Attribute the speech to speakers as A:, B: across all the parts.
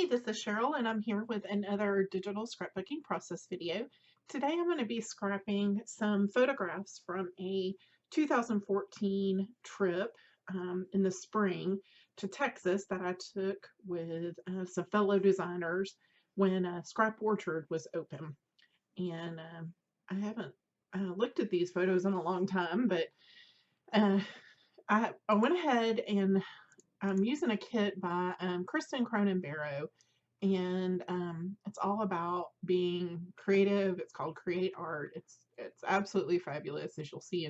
A: Hey, this is Cheryl, and I'm here with another digital scrapbooking process video. Today I'm going to be scrapping some photographs from a 2014 trip in the spring to Texas that I took with some fellow designers when Scrap Orchard was open. And I haven't looked at these photos in a long time, but uh, I went ahead and I'm using a kit by Kristin Cronin-Barrow, and it's all about being creative. It's called Create Art. It's absolutely fabulous, as you'll see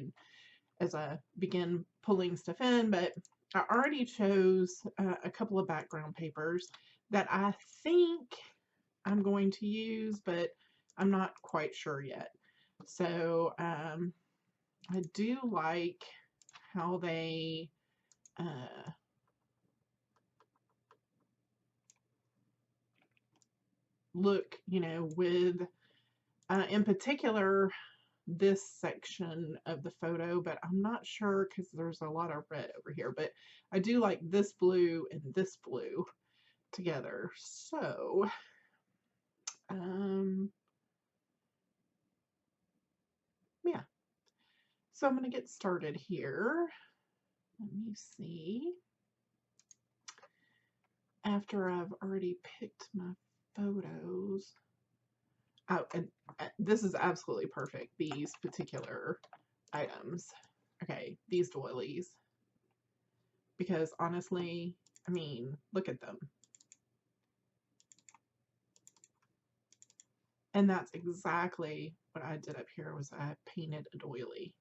A: as I begin pulling stuff in. But I already chose a couple of background papers that I think I'm going to use, but I'm not quite sure yet. So I do like how they look, with in particular this section of the photo, but I'm not sure because there's a lot of red over here, but I do like this blue and this blue together. So, yeah. So I'm going to get started here. Let me see. After I've already picked my photos. Oh, and this is absolutely perfect, these particular items. Okay, these doilies. Because honestly, I mean, look at them. And that's exactly what I did up here was I painted a doily.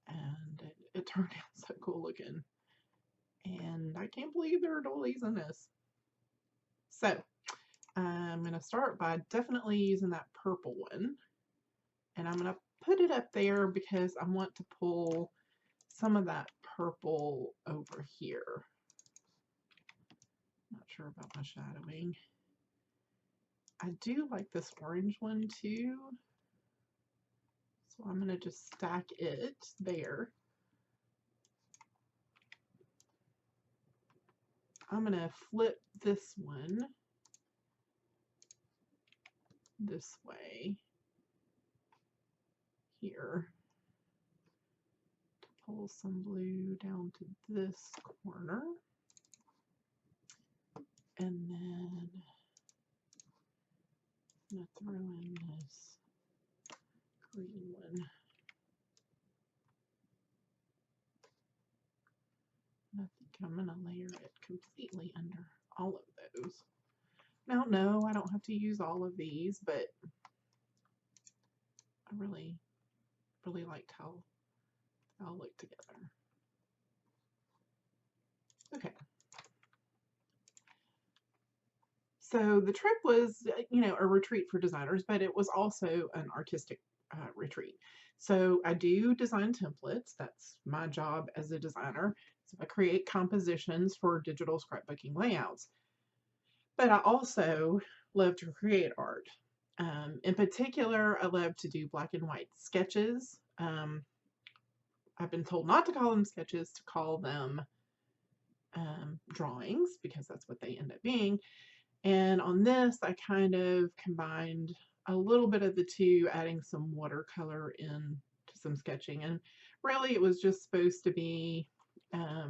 A: And it turned out so cool looking. And I can't believe there are doilies in this. So I'm going to start by definitely using that purple one. And I'm going to put it up there because I want to pull some of that purple over here. Not sure about my shadowing. I do like this orange one too. So I'm going to just stack it there. I'm going to flip this one this way here to pull some blue down to this corner. And then I'm going to throw in this green one. I think I'm going to layer it completely under all of those. Now, no, I don't have to use all of these, but I really liked how they all look together. Okay. So the trip was, a retreat for designers, but it was also an artistic retreat. So I do design templates. That's my job as a designer. So I create compositions for digital scrapbooking layouts. But I also love to create art. In particular, I love to do black and white sketches. I've been told not to call them sketches, to call them drawings, because that's what they end up being. And on this, I kind of combined a little bit of the two, adding some watercolor in to some sketching. And really, it was just supposed to be, I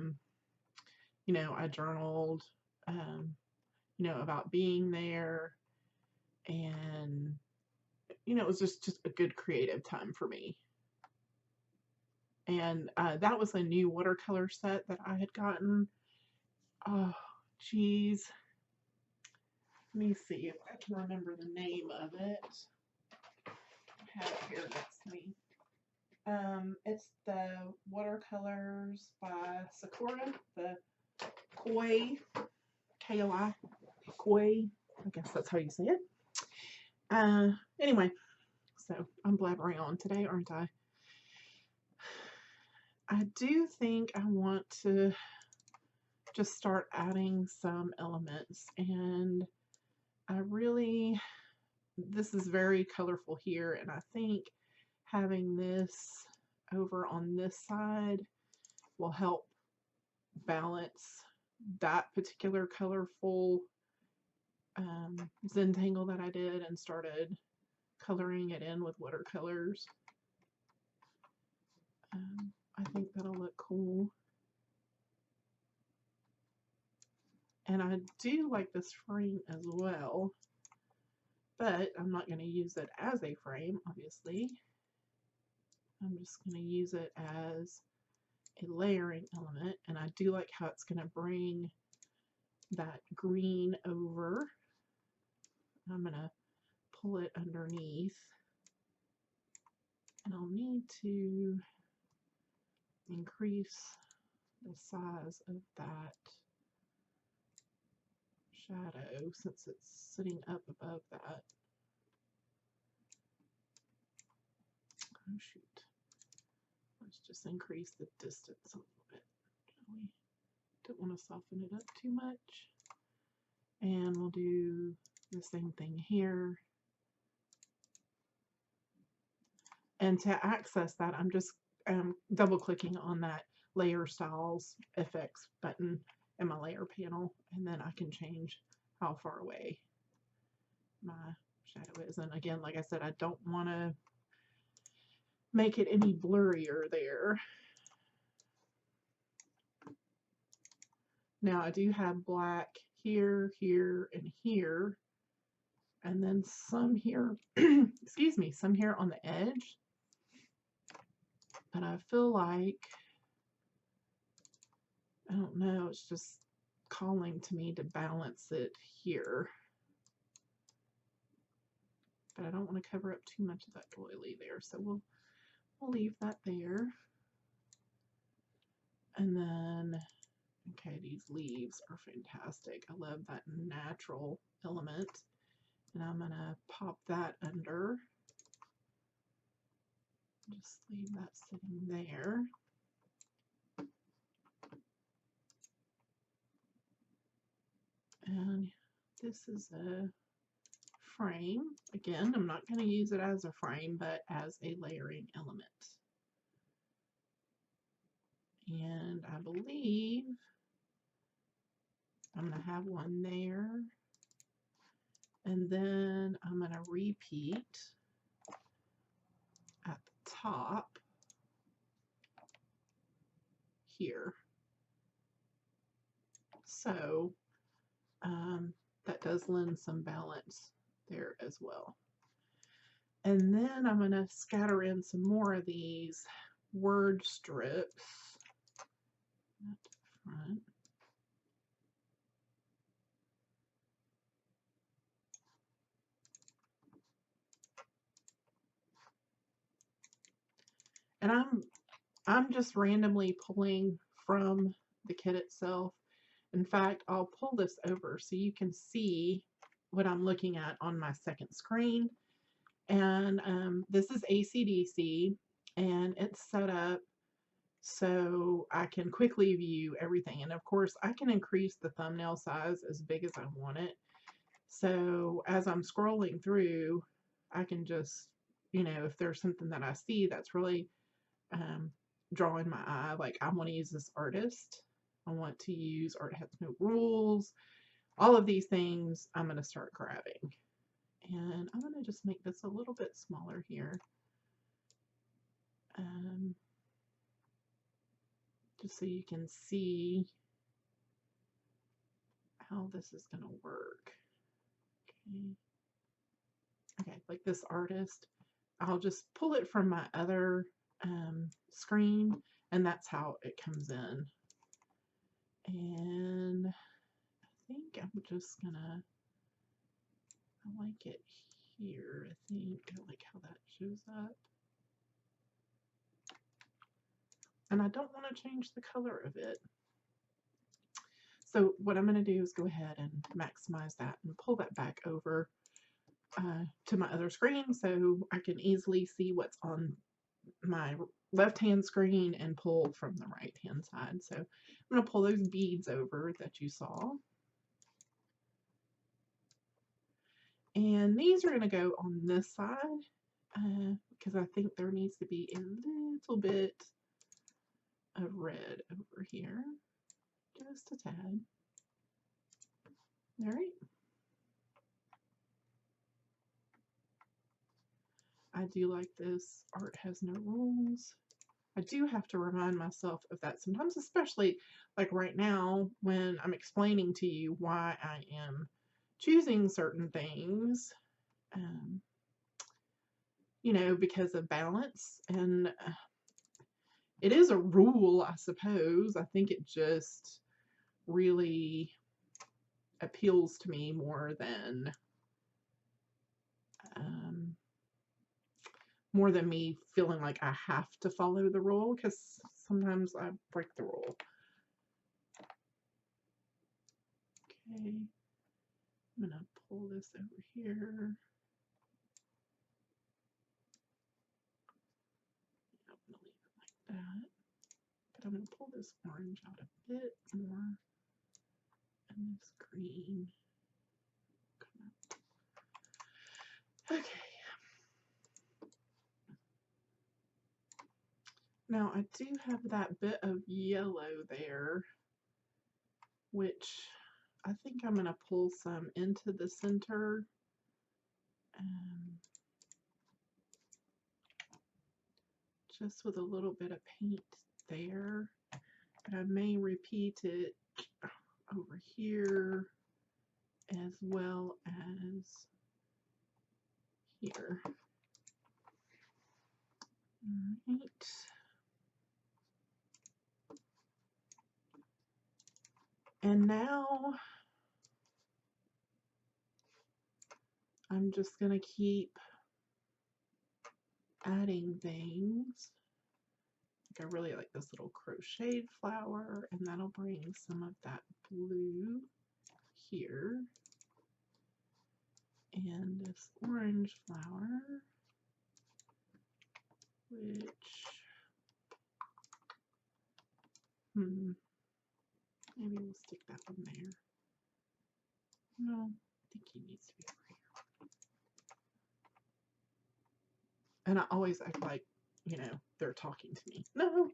A: journaled, about being there. And, it was just a good creative time for me. And that was a new watercolor set that I had gotten. Oh, geez. Let me see if I can remember the name of it. I have it here next to me. It's the watercolors by Sakura, the Koi, K-O-I, Koi. I guess that's how you say it. Anyway, so I'm blabbering on today, aren't I? I do think I want to just start adding some elements, and this is very colorful here, and I think having this over on this side will help balance that particular colorful Zentangle that I did and started coloring it in with watercolors. I think that'll look cool. And I do like this frame as well, but I'm not going to use it as a frame, obviously. I'm just going to use it as a layering element, and I do like how it's going to bring that green over. I'm going to pull it underneath, and I'll need to increase the size of that shadow since it's sitting up above that. Oh shoot. Let's just increase the distance a little bit, shall we? Don't want to soften it up too much. And we'll do the same thing here. And to access that, I'm just double clicking on that layer styles effects button in my layer panel, and then I can change how far away my shadow is. And again, like I said, I don't want to make it any blurrier there. Now I do have black here, here, and here, and then some here, excuse me, some here on the edge. But I feel like, I don't know, it's just calling to me to balance it here. But I don't want to cover up too much of that doily there, so we'll leave that there. And then, okay, these leaves are fantastic. I love that natural element. And I'm going to pop that under. Just leave that sitting there. And this is a frame. Again, I'm not going to use it as a frame, but as a layering element. And I believe I'm going to have one there. And then I'm going to repeat at the top here. So that does lend some balance there as well. And then I'm going to scatter in some more of these word strips at the front. And I'm just randomly pulling from the kit itself. In fact, I'll pull this over so you can see what I'm looking at on my second screen. And this is AC/DC, and it's set up so I can quickly view everything. And of course, I can increase the thumbnail size as big as I want it. So as I'm scrolling through, I can just, you know, if there's something that I see that's really drawing my eye, like I want to use this artist, I want to use Art Has No Rules, all of these things I'm going to start grabbing. And I'm going to just make this a little bit smaller here. Just so you can see how this is going to work. Okay, like this artist, I'll just pull it from my other screen, and that's how it comes in. And I think I'm just gonna, I like it here, I think. I like how that shows up. And I don't want to change the color of it. So what I'm going to do is go ahead and maximize that and pull that back over to my other screen so I can easily see what's on my left-hand screen and pull from the right-hand side. So I'm going to pull those beads over that you saw. And these are going to go on this side because I think there needs to be a little bit of red over here, just a tad. All right. I do like this. Art has no rules. I do have to remind myself of that sometimes, especially like right now when I'm explaining to you why I am choosing certain things, um, because of balance. And it is a rule, I suppose. I think it just really appeals to me more than me feeling like I have to follow the rule, because sometimes I break the rule. Okay, I'm gonna pull this over here. I'm gonna leave it like that, but I'm gonna pull this orange out a bit more, and this green. Okay. Now I do have that bit of yellow there, which I think I'm going to pull some into the center. Just with a little bit of paint there. But I may repeat it over here as well as here. All right. And now I'm just going to keep adding things. I really like this little crocheted flower, and that'll bring some of that blue here. And this orange flower, which, maybe we'll stick that one there. No, I think he needs to be over here. And I always act like, they're talking to me. No,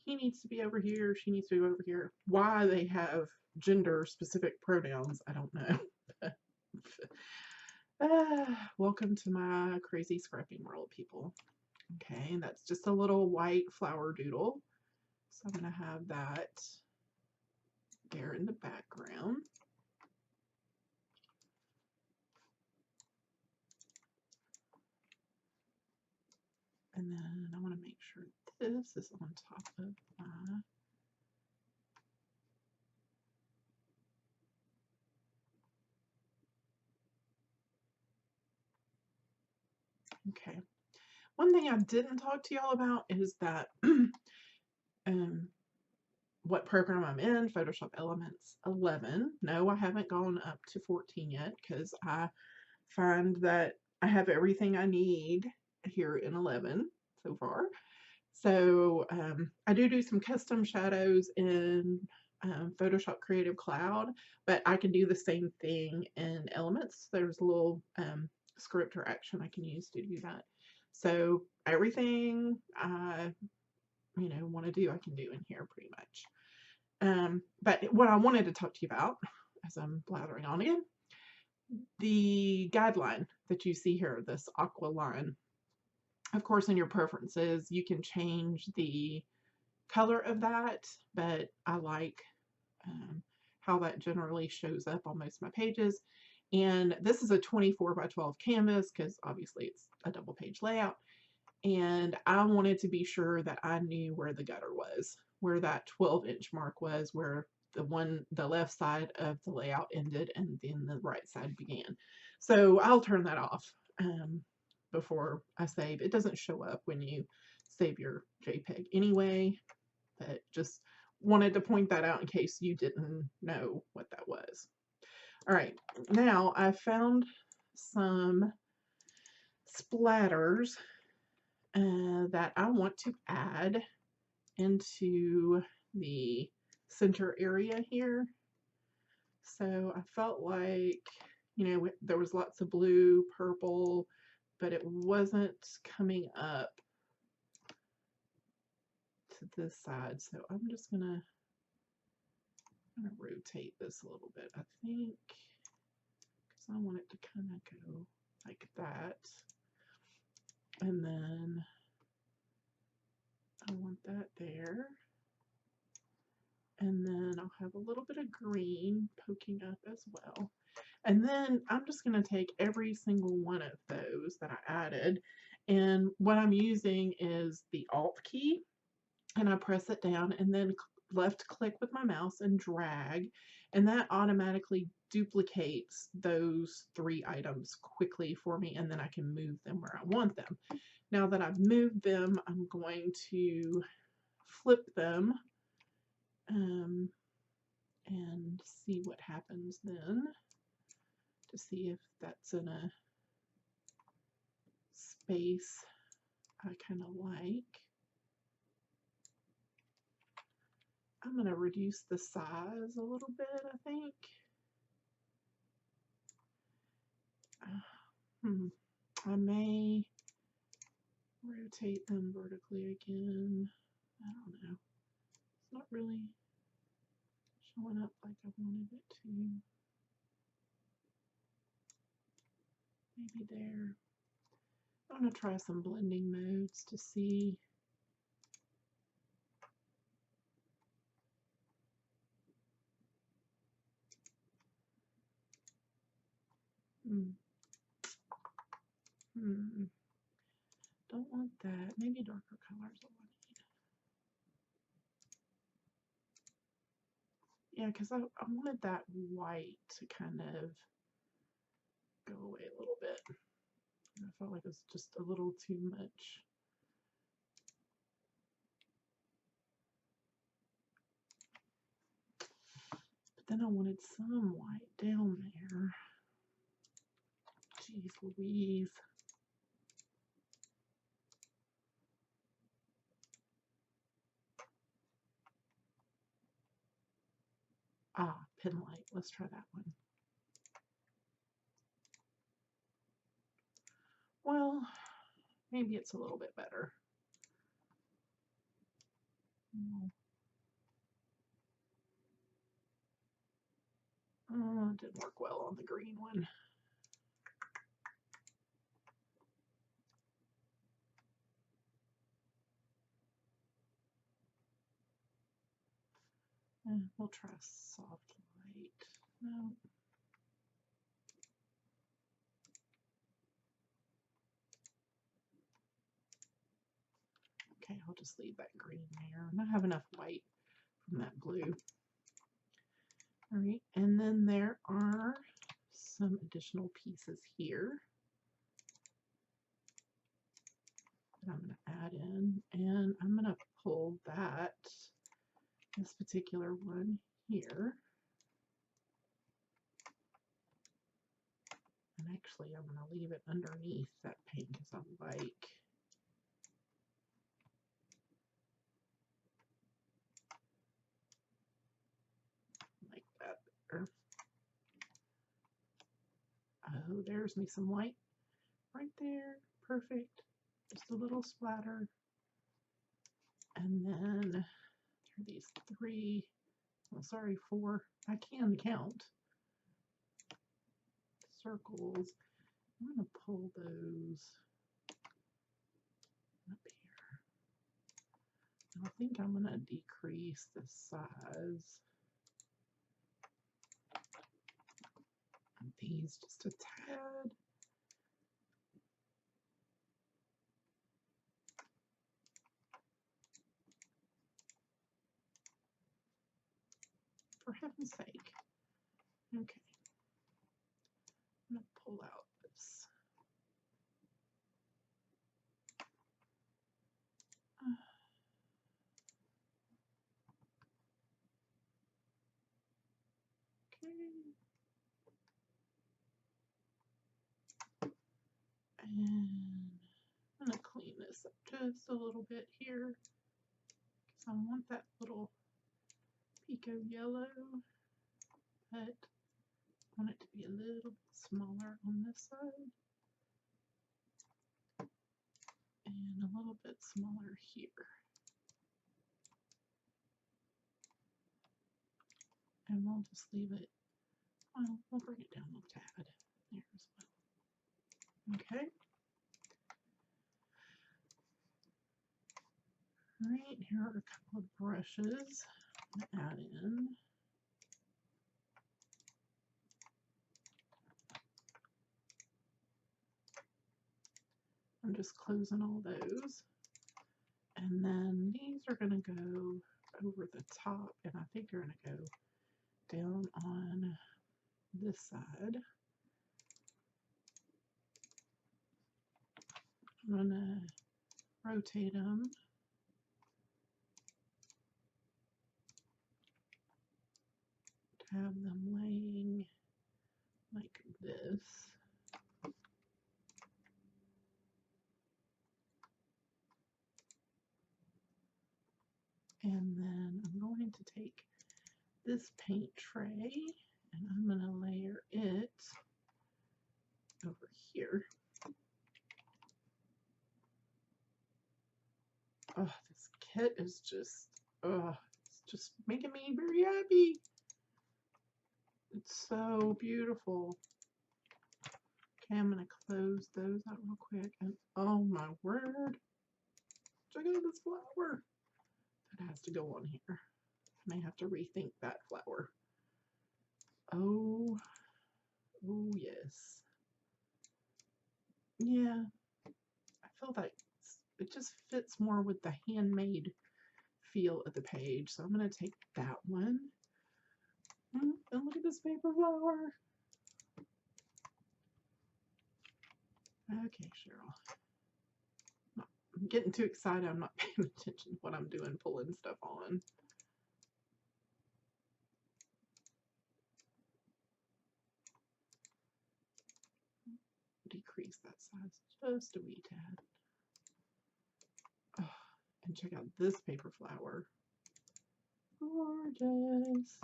A: he needs to be over here, she needs to be over here. Why they have gender-specific pronouns, I don't know. Welcome to my crazy scrapping world, people. Okay, and that's just a little white flower doodle. So I'm going to have that there in the background. And then I want to make sure this is on top of my okay. One thing I didn't talk to y'all about is that what program I'm in, Photoshop Elements 11. No, I haven't gone up to 14 yet because I find that I have everything I need here in 11 so far. So I do some custom shadows in Photoshop Creative Cloud, but I can do the same thing in Elements. There's a little script or action I can use to do that. So everything I want to do, I can do in here pretty much. But what I wanted to talk to you about, as I'm blathering on again, the guideline that you see here, this aqua line. Of course, in your preferences, you can change the color of that, but I like how that generally shows up on most of my pages. And this is a 24 by 12 canvas because obviously it's a double page layout. And I wanted to be sure that I knew where the gutter was, where that 12-inch mark was, where the left side of the layout ended and then the right side began. So I'll turn that off before I save. It doesn't show up when you save your JPEG anyway, but just wanted to point that out in case you didn't know what that was. All right, now I found some splatters that I want to add into the center area here. So I felt like, there was lots of blue, purple, but it wasn't coming up to this side. So I'm just gonna rotate this a little bit, I think, because I want it to kind of go like that. And then I want that there. And then I'll have a little bit of green poking up as well. And then I'm just going to take every single one of those that I added, and what I'm using is the Alt key, and I press it down and then left click with my mouse and drag, and that automatically duplicates those 3 items quickly for me, and then I can move them where I want them. Now that I've moved them, I'm going to flip them and see what happens then, to see if that's in a space I kind of like. I'm going to reduce the size a little bit, I think. I may rotate them vertically again. I don't know. It's not really showing up like I wanted it to. Maybe there. I'm going to try some blending modes to see. Don't want that. Maybe darker colors are what I need. Yeah, because I wanted that white to kind of go away a little bit. I felt like it was just a little too much. But then I wanted some white down there. Jeez Louise. Ah, pin light. Let's try that one. Well, maybe it's a little bit better. It didn't work well on the green one. We'll try soft light. No. Okay, I'll just leave that green there. And I have enough white from that blue. All right, and then there are some additional pieces here that I'm going to add in, and I'm going to pull this particular one here. And actually, I'm going to leave it underneath that paint because I like that there. Oh, there's me some white right there. Perfect. Just a little splatter. And then there are these 3, well, sorry, 4, I can count, circles. I'm going to pull those up here. I think I'm going to decrease the size of these just a tad. For heaven's sake. Okay. I'm going to pull out this. Okay. And I'm going to clean this up just a little bit here because I want that little pico yellow, but I want it to be a little bit smaller on this side and a little bit smaller here. And we'll just leave it, well, we'll bring it down a tad there as well. Okay. All right, here are a couple of brushes to add in. I'm just closing all those. And then these are going to go over the top, and I think they're going to go down on this side. I'm going to rotate them. To have them laying like this. And then I'm going to take this paint tray and I'm going to layer it over here. Oh, this kit is just, it's just making me very happy. It's so beautiful. Okay, I'm going to close those out real quick. And oh my word, check out this flower. That has to go on here. I may have to rethink that flower. Oh yes. Yeah, I feel like it just fits more with the handmade feel of the page. So I'm going to take that one. And look at this paper flower. Okay, Cheryl. I'm getting too excited. I'm not paying attention to what I'm doing, pulling stuff on. Decrease that size just a wee tad. Oh, and check out this paper flower. Gorgeous.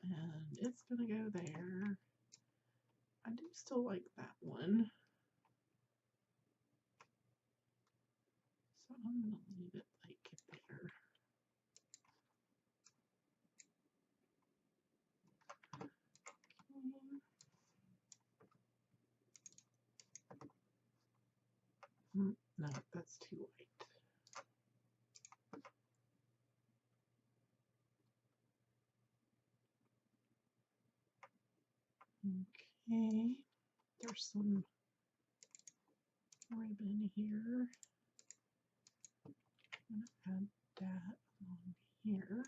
A: And it's going to go there. I do still like that one. So I'm going to leave it like there. Okay. No, that's too white. Okay, there's some ribbon here. I'm going to add that along here.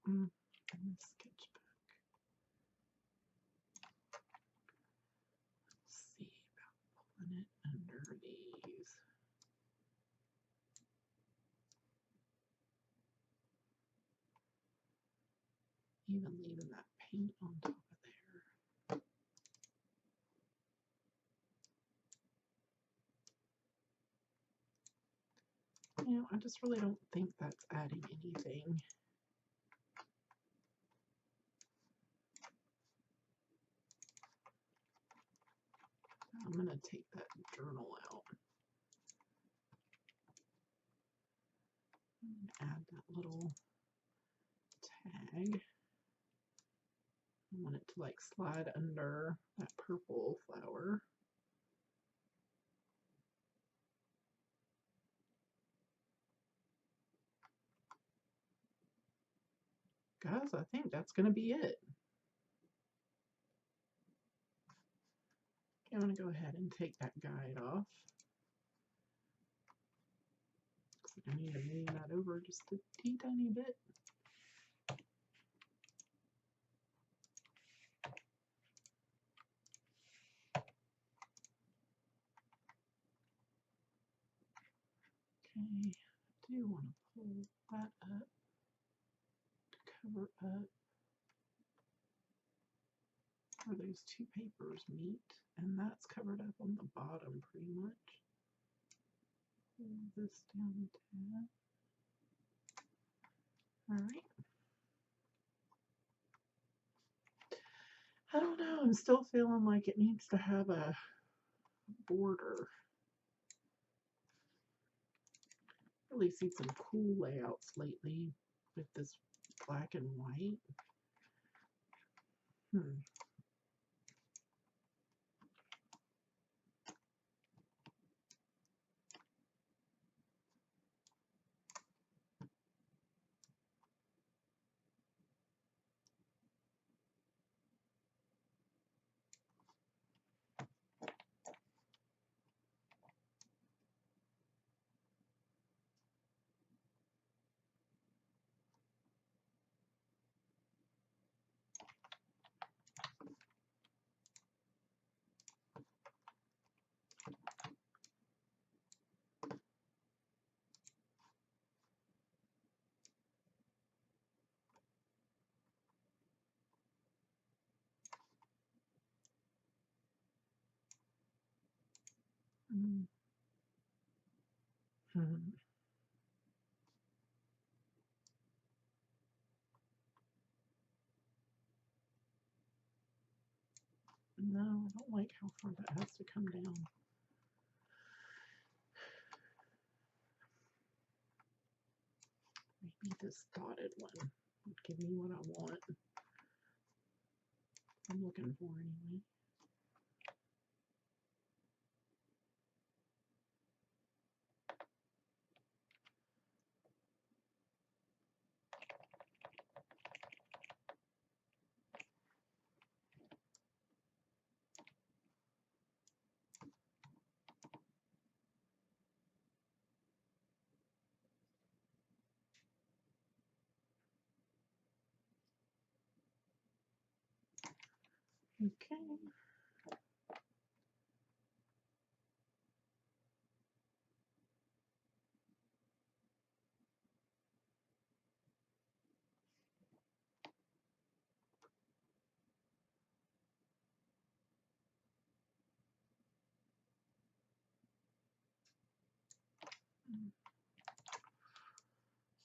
A: And the sketchbook. Let's see about pulling it under these. Even leaving that paint on top of there. You know, I just really don't think that's adding anything. I'm going to take that journal out. And add that little tag. I want it to like slide under that purple flower. Guys, I think that's going to be it. Okay, I'm going to go ahead and take that guide off. Looks like I need to move that over just a teeny bit. Okay, I do want to pull that up to cover up where those two papers meet, and that's covered up on the bottom pretty much. Pull this down a tad. Alright. I don't know, I'm still feeling like it needs to have a border. Really see some cool layouts lately with this black and white. Hmm. Hmm. No, I don't like how far that has to come down. Maybe this dotted one would give me what I want. I'm looking for anyway. Okay.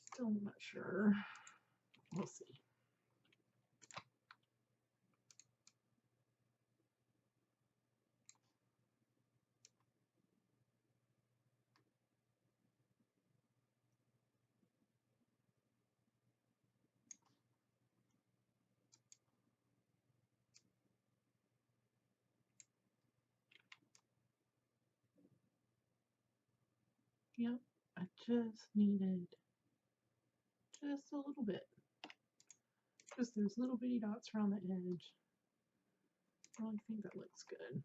A: Still not sure. We'll see. Yep, I just needed just a little bit. Just those little bitty dots around the edge. I really think that looks good.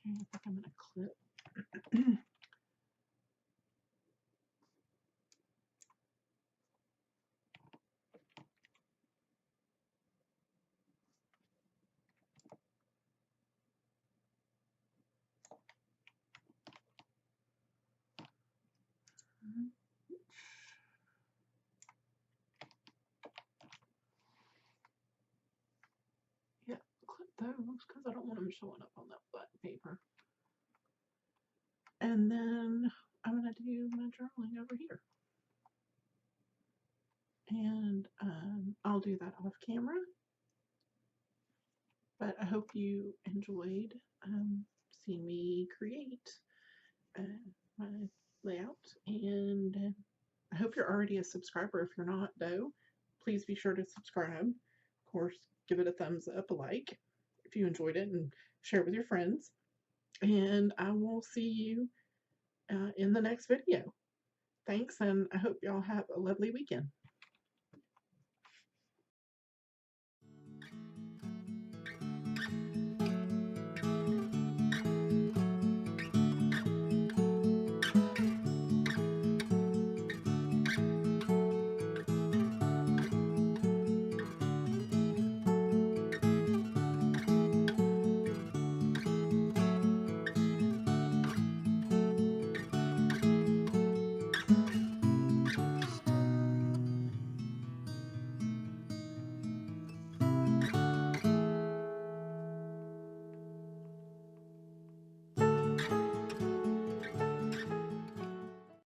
A: Okay, I think I'm going to clip. Yeah, clip those because I don't want them showing up on that black paper. And then I'm going to do my journaling over here. And I'll do that off camera. But I hope you enjoyed seeing me create my layout. And I hope you're already a subscriber. If you're not, though, please be sure to subscribe. Of course, give it a thumbs up, a like, if you enjoyed it, and share it with your friends. And I will see you in the next video. Thanks, and I hope y'all have a lovely weekend.